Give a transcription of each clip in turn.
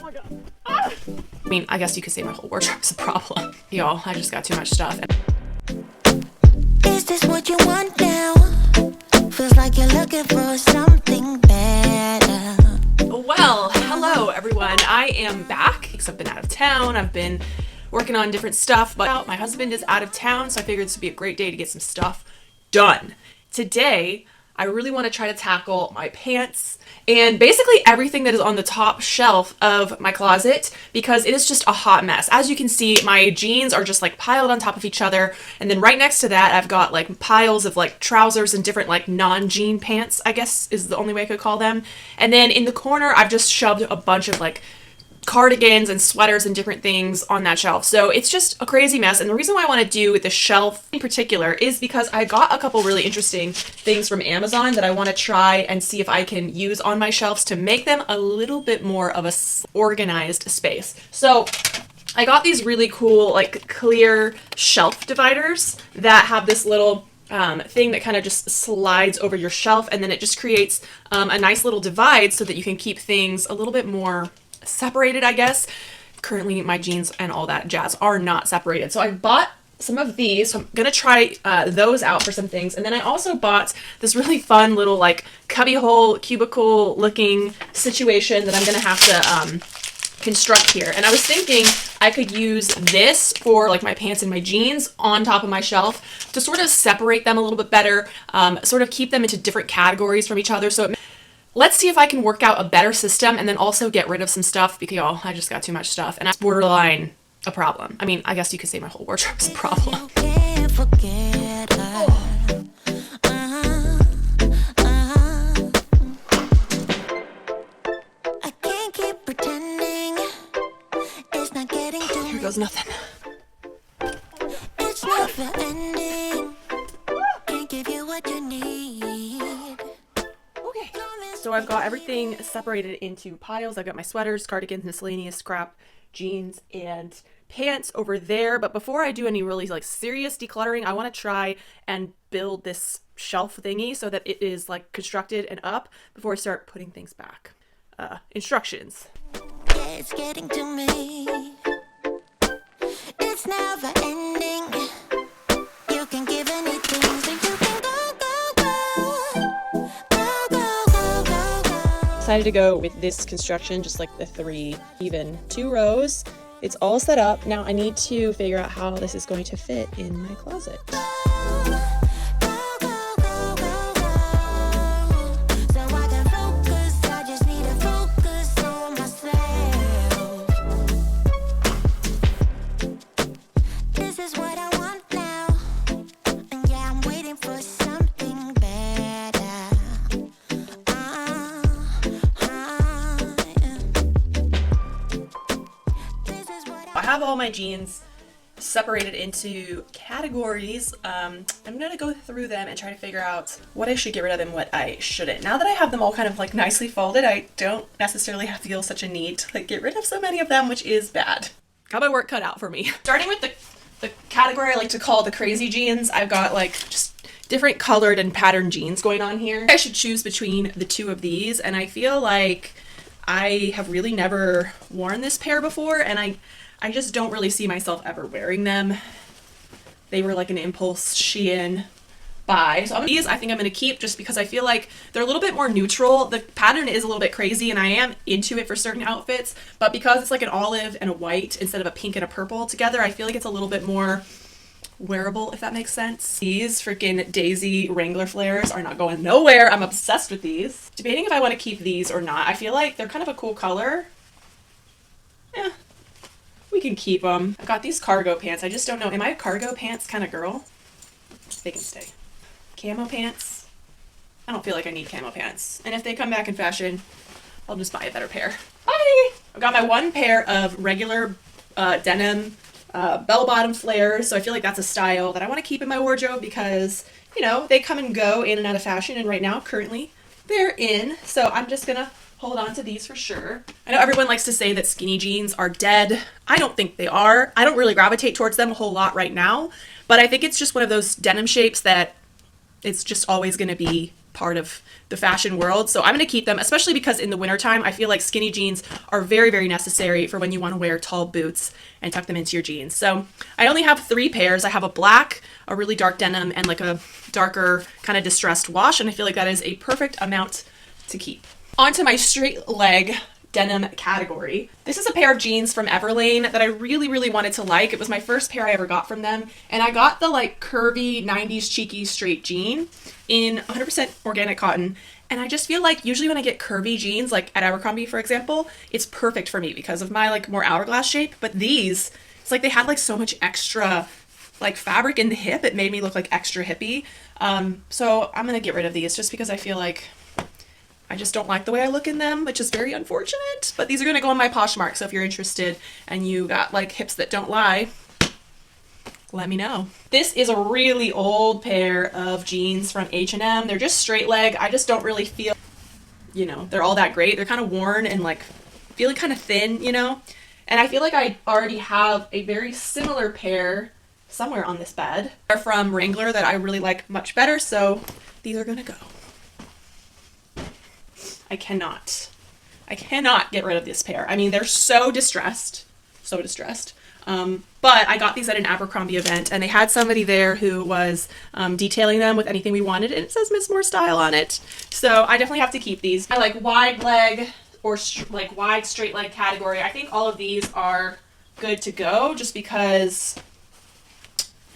my god. Ah! I mean, I guess you could say my whole wardrobe is a problem. Y'all, I just got too much stuff. Is this what you want now? Feels like you're looking for something better. Well, hello everyone. I am back because I've been out of town. I've been working on different stuff, but my husband is out of town, so I figured this would be a great day to get some stuff done. Today, I really want to try to tackle my pants and basically everything that is on the top shelf of my closet because it is just a hot mess. As you can see, my jeans are just like piled on top of each other, and then right next to that I've got like piles of like trousers and different like non-jean pants, I guess is the only way I could call them. And then in the corner I've just shoved a bunch of like cardigans and sweaters and different things on that shelf. So it's just a crazy mess. And the reason why I want to do the shelf in particular is because I got a couple really interesting things from Amazon that I want to try and see if I can use on my shelves to make them a little bit more of a organized space. So I got these really cool like clear shelf dividers that have this little thing that kind of just slides over your shelf, and then it just creates a nice little divide so that you can keep things a little bit more separated, I guess. Currently my jeans and all that jazz are not separated. So I bought some of these. So I'm gonna try those out for some things. And then I also bought this really fun little like cubbyhole cubicle looking situation that I'm gonna have to construct here. And I was thinking I could use this for like my pants and my jeans on top of my shelf to sort of separate them a little bit better, sort of keep them into different categories from each other. So let's see if I can work out a better system and then also get rid of some stuff because y'all, I just got too much stuff and that's borderline a problem. I mean, I guess you could say my whole wardrobe is a problem. You can't forget her. I can't keep pretending it's not getting to Here me. goes nothing. It's never ending. Can't give you what you need. Okay. So I've got everything separated into piles. I've got my sweaters, cardigans, miscellaneous scrap, jeans, and pants over there. But before I do any really like serious decluttering, I want to try and build this shelf thingy so that it is like constructed and up before I start putting things back. Instructions. Yeah, it's getting to me. It's never ending. You can give anything, so you can go. Decided to go with this construction, just like the 3 even 2 rows. It's all set up. Now I need to figure out how this is going to fit in my closet. I have all my jeans separated into categories. I'm gonna go through them and try to figure out what I should get rid of and what I shouldn't. Now that I have them all kind of like nicely folded, I don't necessarily have to feel such a need to like get rid of so many of them, which is bad. Got my work cut out for me. Starting with the category I like to call the crazy jeans, I've got like just different colored and patterned jeans going on here. I should choose between the 2 of these, and I feel like I have really never worn this pair before, and I just don't really see myself ever wearing them. They were like an impulse Shein buy. So these I think I'm going to keep just because I feel like they're a little bit more neutral. The pattern is a little bit crazy and I am into it for certain outfits, but because it's like an olive and a white instead of a pink and a purple together, I feel like it's a little bit more wearable, if that makes sense. These freaking Daisy Wrangler flares are not going nowhere. I'm obsessed with these. Debating if I want to keep these or not. I feel like they're kind of a cool color. Yeah. We can keep them. I've got these cargo pants. I just don't know. Am I a cargo pants kind of girl? They can stay. Camo pants. I don't feel like I need camo pants. And if they come back in fashion, I'll just buy a better pair. Bye! I've got my 1 pair of regular denim bell-bottom flares. So I feel like that's a style that I want to keep in my wardrobe because, you know, they come and go in and out of fashion. And right now, currently, they're in. So I'm just going to hold on to these for sure. I know everyone likes to say that skinny jeans are dead. I don't think they are. I don't really gravitate towards them a whole lot right now, but I think it's just one of those denim shapes that it's just always going to be part of the fashion world. So I'm going to keep them, especially because in the wintertime, I feel like skinny jeans are very, very necessary for when you want to wear tall boots and tuck them into your jeans. So I only have 3 pairs. I have a black, a really dark denim, and like a darker kind of distressed wash. And I feel like that is a perfect amount to keep. On to my straight leg denim category. This is a pair of jeans from Everlane that I really, really wanted to like. It was my first pair I ever got from them. And I got the like curvy 90s cheeky straight jean in 100% organic cotton. And I just feel like usually when I get curvy jeans, like at Abercrombie, for example, it's perfect for me because of my like more hourglass shape. But these, it's like they had like so much extra like fabric in the hip. It made me look like extra hippie. So I'm going to get rid of these just because I feel like I just don't like the way I look in them, which is very unfortunate. But these are going to go on my Poshmark, so if you're interested and you got like hips that don't lie, let me know. This is a really old pair of jeans from H&M. They're just straight leg. I just don't really feel, you know, they're all that great. They're kind of worn and like feeling kind of thin, you know. And I feel like I already have a very similar pair somewhere on this bed. They're from Wrangler that I really like much better, so these are going to go. I cannot get rid of this pair. I mean, they're so distressed, so distressed. But I got these at an Abercrombie event and they had somebody there who was detailing them with anything we wanted, and it says Miss More Style on it. So I definitely have to keep these. I like wide leg or like wide straight leg category. I think all of these are good to go just because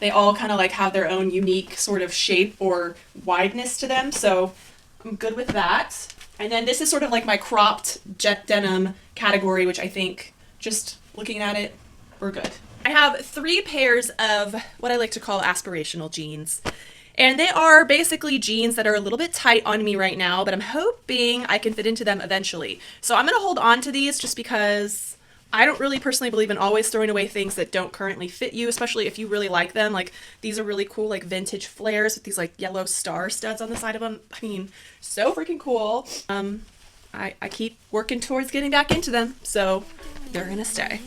they all kind of like have their own unique sort of shape or wideness to them. So I'm good with that. And then this is sort of like my cropped jet denim category, which I think, just looking at it, we're good. I have 3 pairs of what I like to call aspirational jeans. And they are basically jeans that are a little bit tight on me right now, but I'm hoping I can fit into them eventually. So I'm going to hold on to these just because I don't really personally believe in always throwing away things that don't currently fit you, especially if you really like them. Like these are really cool, like vintage flares with these like yellow star studs on the side of them. I mean, so freaking cool. I keep working towards getting back into them, so they're gonna stay.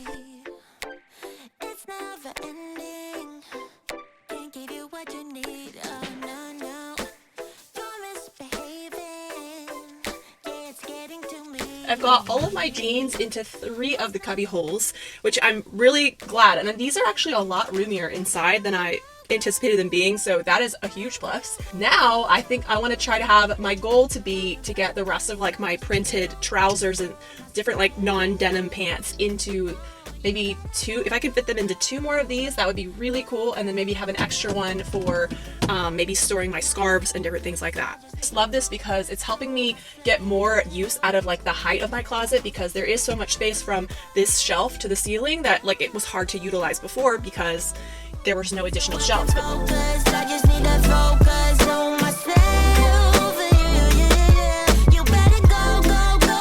It's never ending. Can't give you what you need. Oh no, no. You're misbehaving. Yeah, it's getting to me. I've got all of my jeans into 3 of the cubby holes, which I'm really glad. And these are actually a lot roomier inside than I anticipated them being, so that is a huge plus. Now I think I want to try to have my goal to be to get the rest of like my printed trousers and different like non-denim pants into maybe 2. If I could fit them into 2 more of these, that would be really cool. And then maybe have an extra one for maybe storing my scarves and different things like that. I just love this because it's helping me get more use out of like the height of my closet, because there is so much space from this shelf to the ceiling that like it was hard to utilize before because there was no additional shelves. But I just need to focus on myself. You better go, go, go.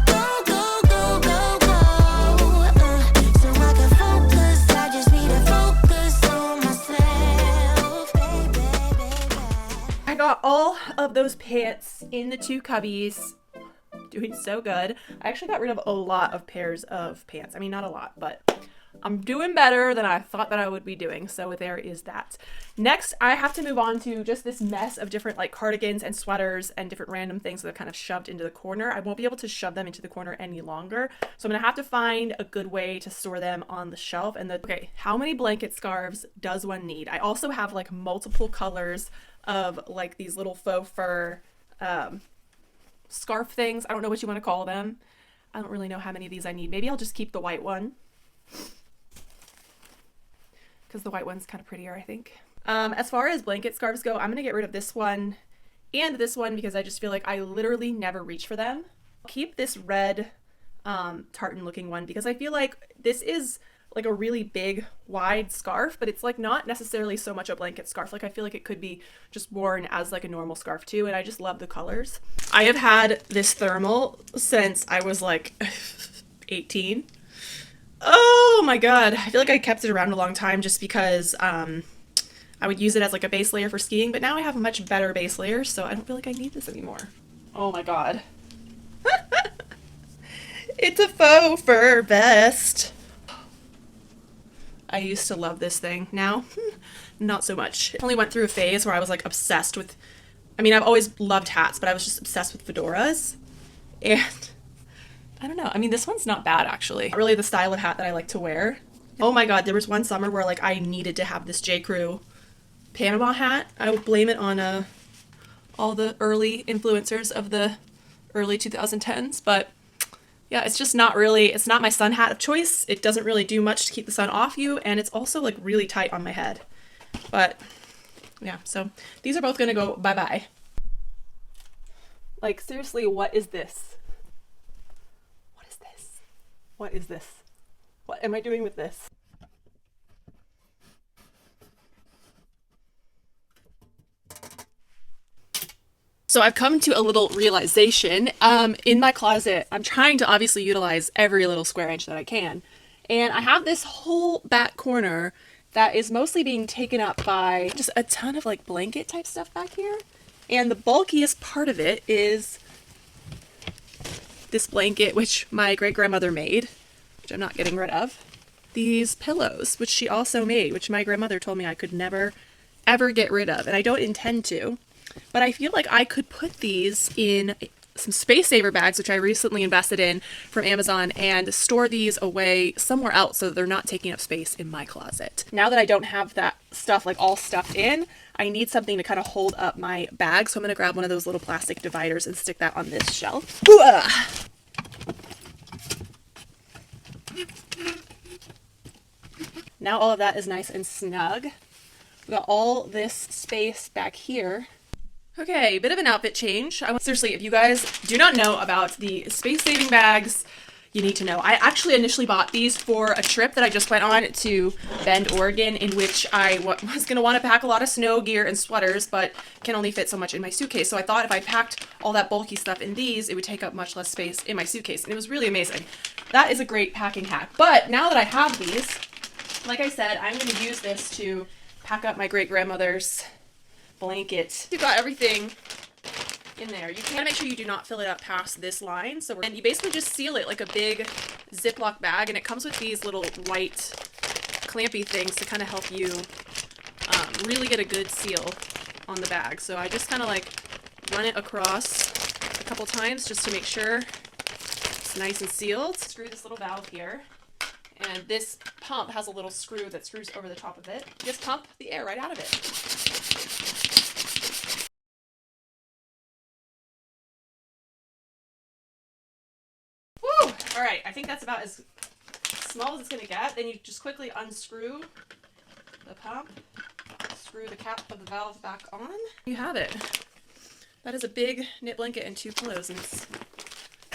Go, go, go, go, go. So I can focus. I just need to focus on myself. Baby. I got all of those pants in the 2 cubbies. Doing so good. I actually got rid of a lot of pairs of pants. I mean, not a lot, but I'm doing better than I thought that I would be doing. So there is that. Next, I have to move on to just this mess of different like cardigans and sweaters and different random things that are kind of shoved into the corner. I won't be able to shove them into the corner any longer. So I'm going to have to find a good way to store them on the shelf. And okay, how many blanket scarves does one need? I also have like multiple colors of like these little faux fur scarf things. I don't know what you want to call them. I don't really know how many of these I need. Maybe I'll just keep the white one, because the white one's kind of prettier, I think. As far as blanket scarves go, I'm going to get rid of this one and this one because I just feel like I literally never reach for them. I'll keep this red tartan looking one because I feel like this is like a really big wide scarf, but it's like not necessarily so much a blanket scarf. Like I feel like it could be just worn as like a normal scarf too, and I just love the colors. I have had this thermal since I was like 18. Oh my god, I feel like I kept it around a long time just because I would use it as like a base layer for skiing, but now I have a much better base layer, so I don't feel like I need this anymore. Oh my god. It's a faux fur vest. I used to love this thing. Now, not so much. I only went through a phase where I was like obsessed with I mean, I've always loved hats, but I was just obsessed with fedoras. And I don't know. I mean, this one's not bad actually. Not really the style of hat that I like to wear. Oh my god, there was one summer where like I needed to have this J. Crew Panama hat. I would blame it on all the early influencers of the early 2010s, but yeah, it's just not really, it's not my sun hat of choice. It doesn't really do much to keep the sun off you, and it's also like really tight on my head. But yeah, so these are both gonna go bye-bye. Like seriously, what is this? What is this? What is this? What am I doing with this? So I've come to a little realization. In my closet, I'm trying to obviously utilize every little square inch that I can. And I have this whole back corner that is mostly being taken up by just a ton of like blanket type stuff back here. And the bulkiest part of it is this blanket, which my great grandmother made, which I'm not getting rid of. These pillows, which she also made, which my grandmother told me I could never, ever get rid of. And I don't intend to. But I feel like I could put these in some space saver bags, which I recently invested in from Amazon, and store these away somewhere else so that they're not taking up space in my closet. Now that I don't have that stuff like all stuffed in, I need something to kind of hold up my bag. So I'm going to grab one of those little plastic dividers and stick that on this shelf. Now all of that is nice and snug. We've got all this space back here. Okay, bit of an outfit change. Seriously, if you guys do not know about the space-saving bags, you need to know. I actually initially bought these for a trip that I just went on to Bend, Oregon, in which I was going to want to pack a lot of snow gear and sweaters, but can only fit so much in my suitcase. So I thought if I packed all that bulky stuff in these, it would take up much less space in my suitcase. And it was really amazing. That is a great packing hack. But now that I have these, like I said, I'm going to use this to pack up my great-grandmother's blanket. You've got everything in there. You can make sure you do not fill it up past this line. And you basically just seal it like a big Ziploc bag, and it comes with these little white clampy things to kind of help you really get a good seal on the bag. So I just kind of like run it across a couple times just to make sure it's nice and sealed. Screw this little valve here. And this pump has a little screw that screws over the top of it. Just pump the air right out of it. Woo! All right, I think that's about as small as it's gonna get. Then you just quickly unscrew the pump, screw the cap of the valve back on. You have it. That is a big knit blanket and 2 pillows, and it's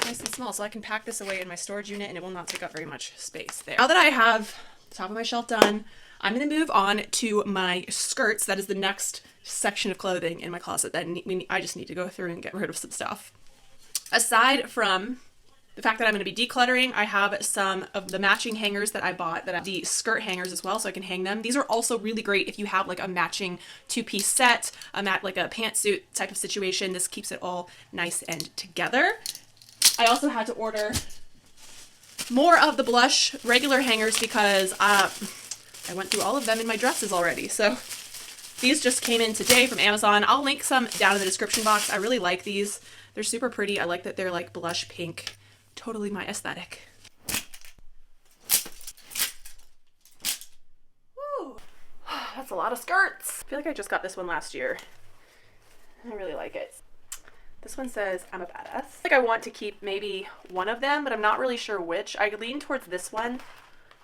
nice and small, so I can pack this away in my storage unit and it will not take up very much space there. Now that I have the top of my shelf done, I'm going to move on to my skirts. That is the next section of clothing in my closet that I just need to go through and get rid of some stuff. Aside from the fact that I'm going to be decluttering, I have some of the matching hangers that I bought that are the skirt hangers as well, so I can hang them. These are also really great if you have like a matching 2-piece set, like a pantsuit type of situation. This keeps it all nice and together. I also had to order more of the blush regular hangers because I went through all of them in my dresses already. So these just came in today from Amazon. I'll link some down in the description box. I really like these. They're super pretty. I like that they're like blush pink. Totally my aesthetic. Woo! That's a lot of skirts. I feel like I just got this one last year. I really like it. This one says, I'm a badass. Like I want to keep maybe one of them, but I'm not really sure which. I lean towards this one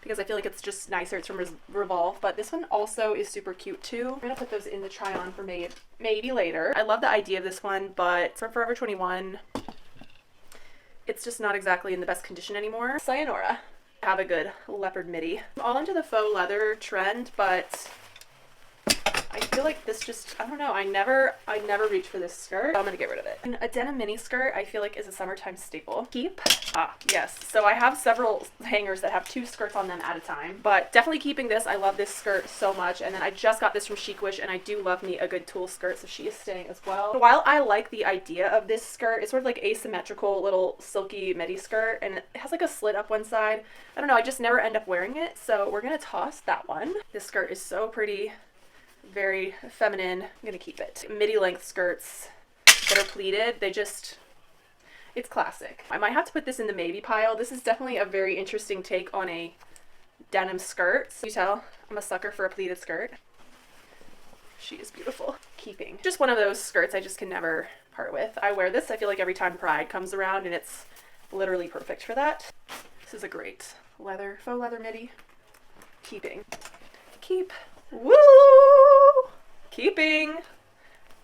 because I feel like it's just nicer. It's from Revolve, but this one also is super cute too. I'm gonna put those in the try on for maybe later. I love the idea of this one, but from Forever 21, it's just not exactly in the best condition anymore. Sayonara. Have a good leopard midi. I'm all into the faux leather trend, but I feel like this just, I don't know, I never reach for this skirt. I'm gonna get rid of it. And a denim mini skirt I feel like is a summertime staple. Keep. Yes. So I have several hangers that have 2 skirts on them at a time, but definitely keeping this. I love this skirt so much. And then I just got this from Chic Wish, and I do love me a good tulle skirt, so she is staying as well. So while I like the idea of this skirt, it's sort of like asymmetrical little silky midi skirt, and it has like a slit up one side. I don't know, I just never end up wearing it, so we're gonna toss that one. This skirt is so pretty. Very feminine. I'm gonna keep it. Midi length skirts that are pleated, it's classic. I might have to put this in the maybe pile. This is definitely a very interesting take on a denim skirt. So you tell, I'm a sucker for a pleated skirt. She is beautiful. Keeping. Just one of those skirts I just can never part with. I wear this, I feel like every time Pride comes around, and it's literally perfect for that. This is a great leather, faux leather midi. Keeping. Keep. Woo! Keeping.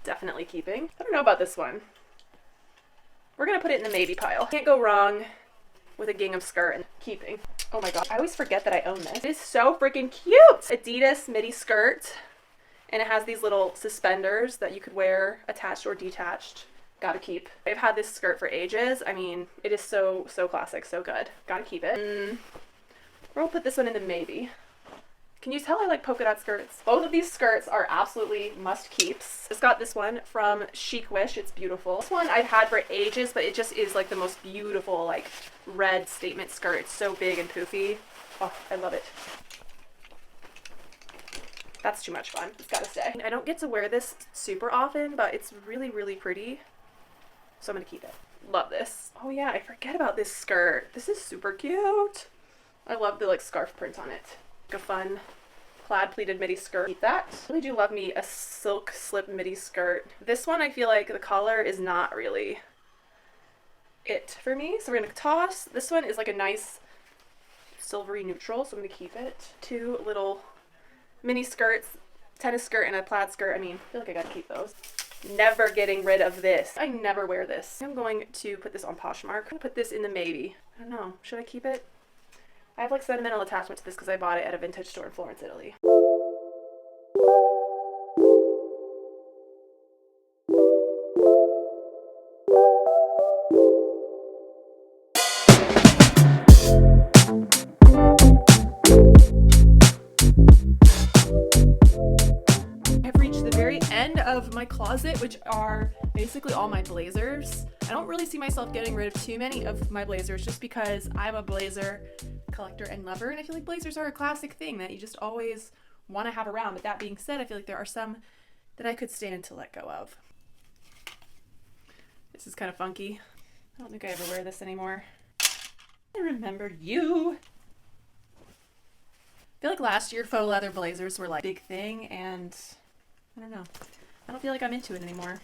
Definitely keeping. I don't know about this one. We're gonna put it in the maybe pile. Can't go wrong with a gingham skirt and keeping. Oh my god, I always forget that I own this. It is so freaking cute! Adidas midi skirt, and it has these little suspenders that you could wear attached or detached. Gotta keep. I've had this skirt for ages. I mean, it is so classic, so good. Gotta keep it. We'll put this one in the maybe. Can you tell I like polka dot skirts? Both of these skirts are absolutely must keeps. Just got this one from Chic Wish. It's beautiful. This one I've had for ages, but it just is like the most beautiful like red statement skirt. It's so big and poofy. Oh, I love it. That's too much fun. It's gotta stay. I don't get to wear this super often, but it's really pretty. So I'm gonna keep it. Love this. Oh yeah, I forget about this skirt. This is super cute. I love the like scarf print on it. A fun plaid pleated midi skirt. Keep that. I really do love me a silk slip midi skirt. This one I feel like the color is not really it for me, so we're gonna toss. This one is like a nice silvery neutral, so I'm gonna keep it. Two little mini skirts, tennis skirt and a plaid skirt. I mean, I feel like I gotta keep those. Never getting rid of this. I never wear this. I'm going to put this on Poshmark. I'm gonna put this in the maybe. I don't know, should I keep it? I have like sentimental attachment to this because I bought it at a vintage store in Florence, Italy. I've reached the very end of my closet, which are basically all my blazers. I don't really see myself getting rid of too many of my blazers just because I'm a blazer collector and lover, and I feel like blazers are a classic thing that you just always want to have around. But that being said, I feel like there are some that I could stand to let go of. This is kind of funky. I don't think I ever wear this anymore. I remembered you. I feel like last year faux leather blazers were like a big thing, and I don't know. I don't feel like I'm into it anymore.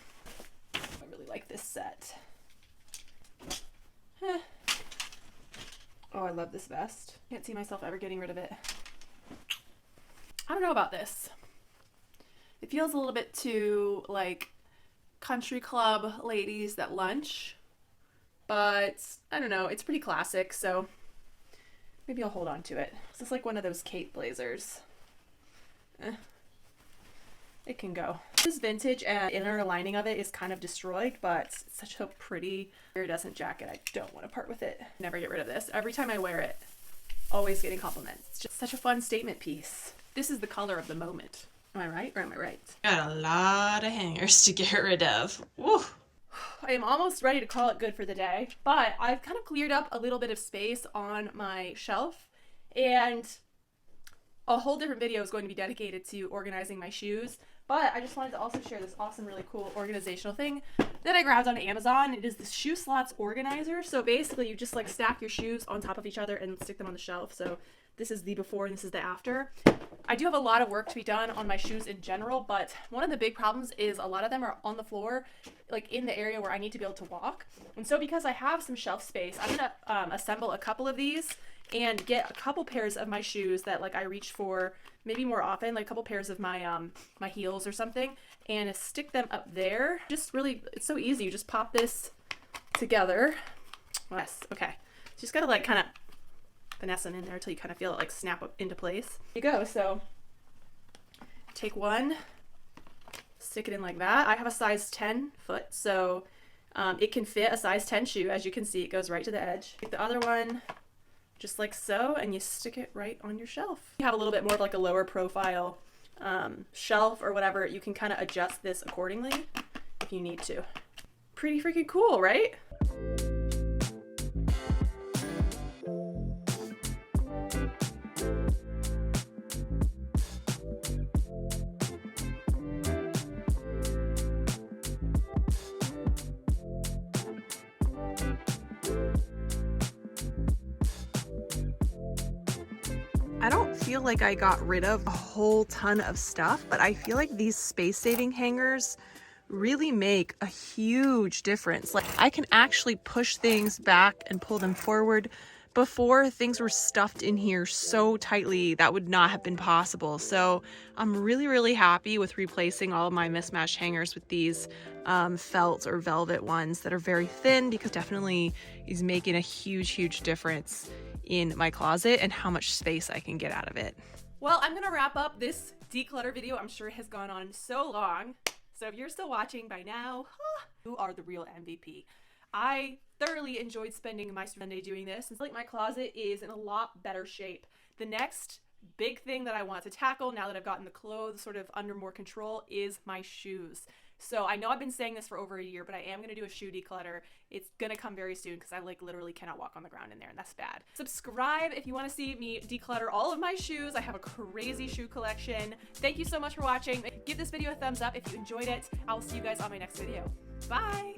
I really like this set. Oh, I love this vest. Can't see myself ever getting rid of it. I don't know about this. It feels a little bit too like country club ladies that lunch, but I don't know. It's pretty classic, so maybe I'll hold on to it. This is like one of those Kate blazers. It can go. This is vintage and inner lining of it is kind of destroyed, but it's such a pretty iridescent jacket. I don't want to part with it. Never get rid of this. Every time I wear it, always getting compliments. It's just such a fun statement piece. This is the color of the moment. Am I right or am I right? Got a lot of hangers to get rid of. Woo! I am almost ready to call it good for the day, but I've kind of cleared up a little bit of space on my shelf, and a whole different video is going to be dedicated to organizing my shoes. But I just wanted to also share this awesome, really cool organizational thing that I grabbed on Amazon. It is this shoe slots organizer. So basically you just like stack your shoes on top of each other and stick them on the shelf. So this is the before and this is the after. I do have a lot of work to be done on my shoes in general, but one of the big problems is a lot of them are on the floor, like in the area where I need to be able to walk. And so because I have some shelf space, I'm gonna assemble a couple of these and get a couple pairs of my shoes that like I reach for maybe more often, like a couple pairs of my my heels or something, and stick them up there. Just really, it's so easy. You just pop this together. Yes, okay. So you just gotta like kind of finesse them in there until you kind of feel it like snap up into place. There you go. So take one, stick it in like that. I have a size 10 foot, so it can fit a size 10 shoe. As you can see, it goes right to the edge. Take the other one, just like so, and you stick it right on your shelf. You have a little bit more of like a lower profile shelf or whatever, you can kind of adjust this accordingly if you need to. Pretty freaking cool, right? I don't feel like I got rid of a whole ton of stuff, but I feel like these space-saving hangers really make a huge difference. Like, I can actually push things back and pull them forward. Before, things were stuffed in here so tightly that would not have been possible. So I'm really happy with replacing all of my mismatched hangers with these felt or velvet ones that are very thin, because definitely is making a huge difference in my closet and how much space I can get out of it. Well, I'm gonna wrap up this declutter video. I'm sure it has gone on so long. So if you're still watching by now, you are the real MVP. I thoroughly enjoyed spending my Sunday doing this. It's like my closet is in a lot better shape. The next big thing that I want to tackle now that I've gotten the clothes sort of under more control is my shoes. So I know I've been saying this for over a year, but I am going to do a shoe declutter. It's going to come very soon because I literally cannot walk on the ground in there, and that's bad. Subscribe if you want to see me declutter all of my shoes. I have a crazy shoe collection. Thank you so much for watching. Give this video a thumbs up if you enjoyed it. I will see you guys on my next video. Bye!